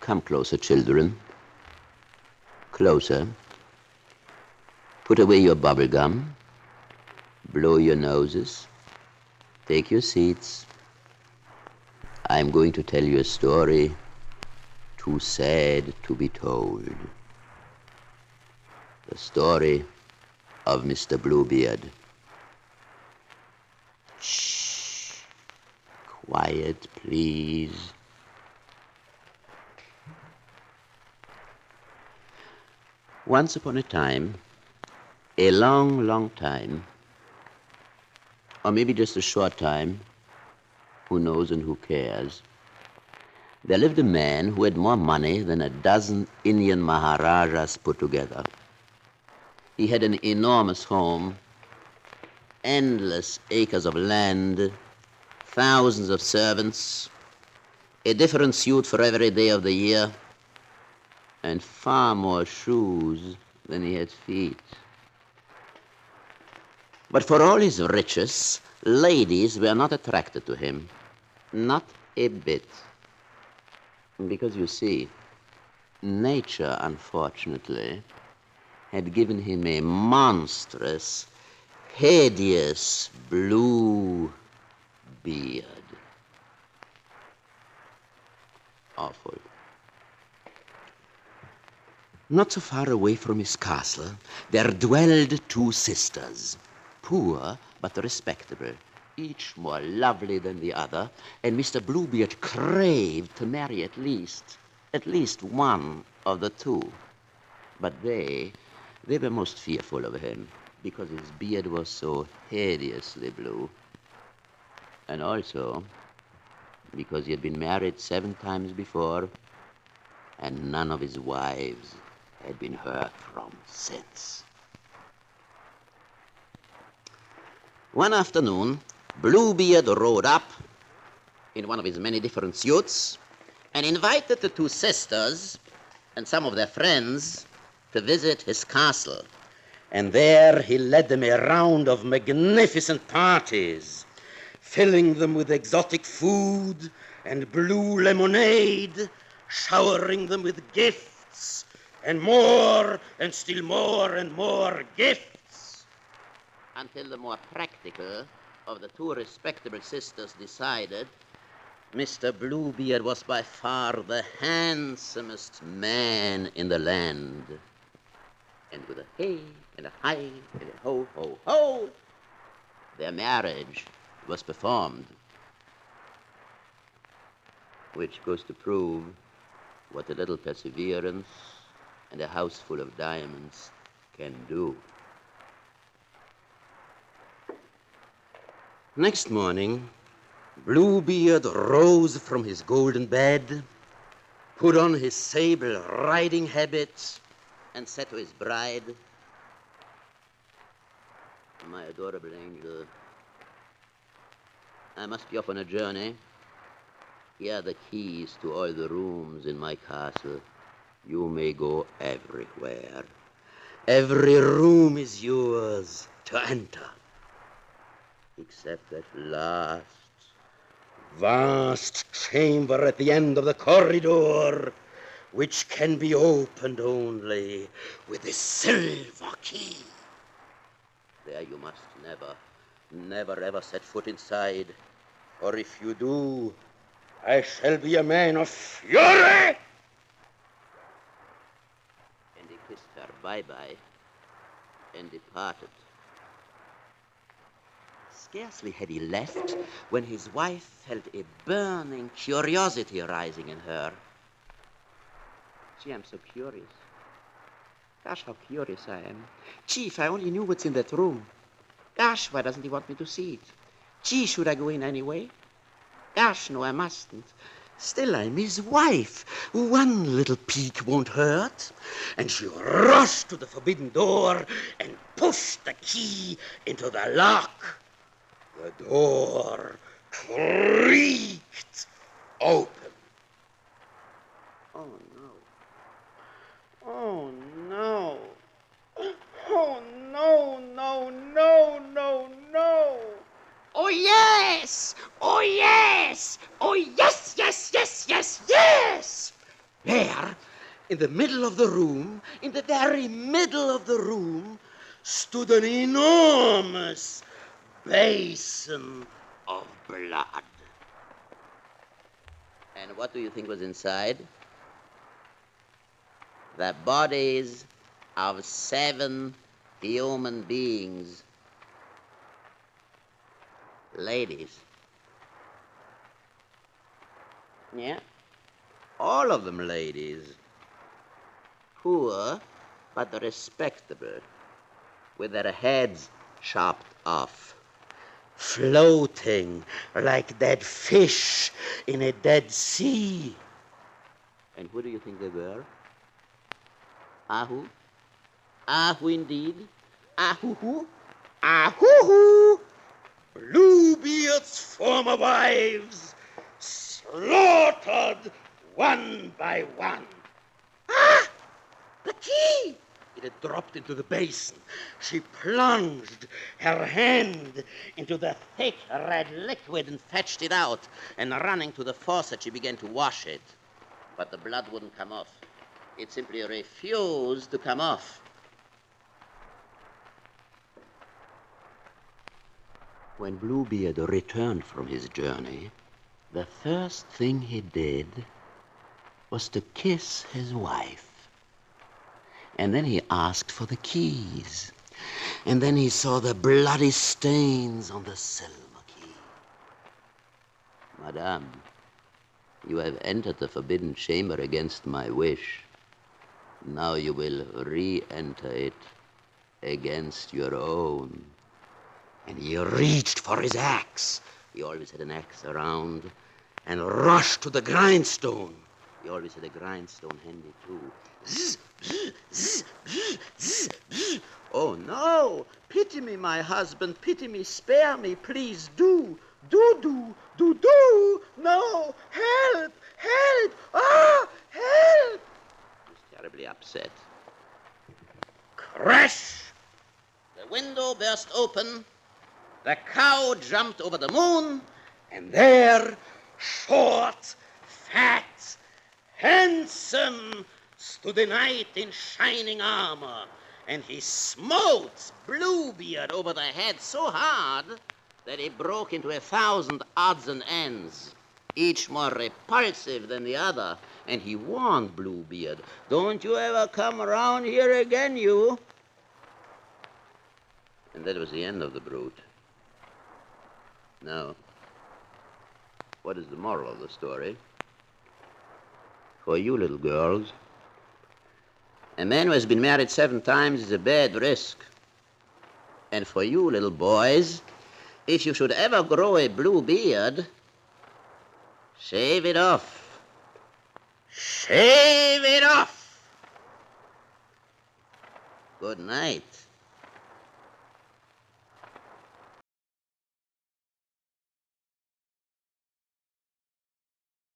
Come closer, children. Closer. Put away your bubble gum. Blow your noses. Take your seats. I'm going to tell you a story too sad to be told. The story of Mr. Bluebeard. Shh. Quiet, please. Once upon a time, a long, long time, or maybe just a short time, who knows and who cares, there lived a man who had more money than a dozen Indian Maharajas put together. He had an enormous home, endless acres of land, thousands of servants, a different suit for every day of the year, and far more shoes than he had feet. But for all his riches, ladies were not attracted to him. Not a bit. Because, you see, nature, unfortunately, had given him a monstrous, hideous blue beard. Awful. Not so far away from his castle, there dwelled two sisters, poor but respectable, each more lovely than the other, and Mr. Bluebeard craved to marry at least one of the two. But they were most fearful of him, because his beard was so hideously blue, and also because he had been married 7 times before, and none of his wives had been heard from since. One afternoon, Bluebeard rode up in one of his many different suits and invited the two sisters and some of their friends to visit his castle. And there he led them a round of magnificent parties, filling them with exotic food and blue lemonade, showering them with gifts, and more and still more and more gifts, until the more practical of the two respectable sisters decided Mr. Bluebeard was by far the handsomest man in the land. And with a hey and a hi and a ho, ho, ho, their marriage was performed. Which goes to prove what a little perseverance and a house full of diamonds can do. Next morning, Bluebeard rose from his golden bed, put on his sable riding habit, and said to his bride, "My adorable angel, I must be off on a journey. Here are the keys to all the rooms in my castle. You may go everywhere. Every room is yours to enter, except that last, vast chamber at the end of the corridor, which can be opened only with a silver key. There you must never ever set foot inside, or if you do, I shall be a man of fury." And he kissed her bye-bye and departed. Scarcely had he left when his wife felt a burning curiosity rising in her. "Gee, I'm so curious. Gosh, how curious I am. Gee, if I only knew what's in that room. Gosh, why doesn't he want me to see it? Gee, should I go in anyway? Gosh, no, I mustn't. Still, I'm his wife. One little peek won't hurt." And she rushed to the forbidden door and pushed the key into the lock. The door creaked open. Oh, no. Oh, no. Oh, no, no, no, no, no. Oh, yes! Oh, yes! Oh, yes, yes, yes, yes, yes! There In the middle of the room, in the very middle of the room, stood an enormous basin of blood. And what do you think was inside? The bodies of 7 human beings. Ladies. Yeah? All of them ladies. Poor, but respectable, with their heads chopped off, floating like dead fish in a dead sea. And who do you think they were? Ahu? Ahu indeed? Ahu-hu? Ahu-hu! Bluebeard's former wives, slaughtered one by one. Ah! The key! It had dropped into the basin. She plunged her hand into the thick red liquid and fetched it out. And running to the faucet, she began to wash it. But the blood wouldn't come off. It simply refused to come off. When Bluebeard returned from his journey, the first thing he did was to kiss his wife. And then he asked for the keys. And then he saw the bloody stains on the silver key. Madame, you have entered the forbidden chamber against my wish. Now you will re-enter it against your own. And he reached for his axe. He always had an axe around. And rushed to the grindstone. He always had a grindstone handy, too. Zzz, zzz, zzz, zzz, zzz, zzz. Oh, no. Pity me, my husband. Pity me. Spare me. Please do. Do. No. Help. Ah, help. He was terribly upset. Crash. The window burst open. The cow jumped over the moon, and there, short, fat, handsome, stood a knight in shining armor, and he smote Bluebeard over the head so hard that he broke into 1,000 odds and ends, each more repulsive than the other, and he warned Bluebeard, "Don't you ever come around here again, you." And that was the end of the brute. Now, what is the moral of the story? For you little girls, a man who has been married 7 times is a bad risk. And for you little boys, if you should ever grow a blue beard, shave it off. Shave it off! Good night.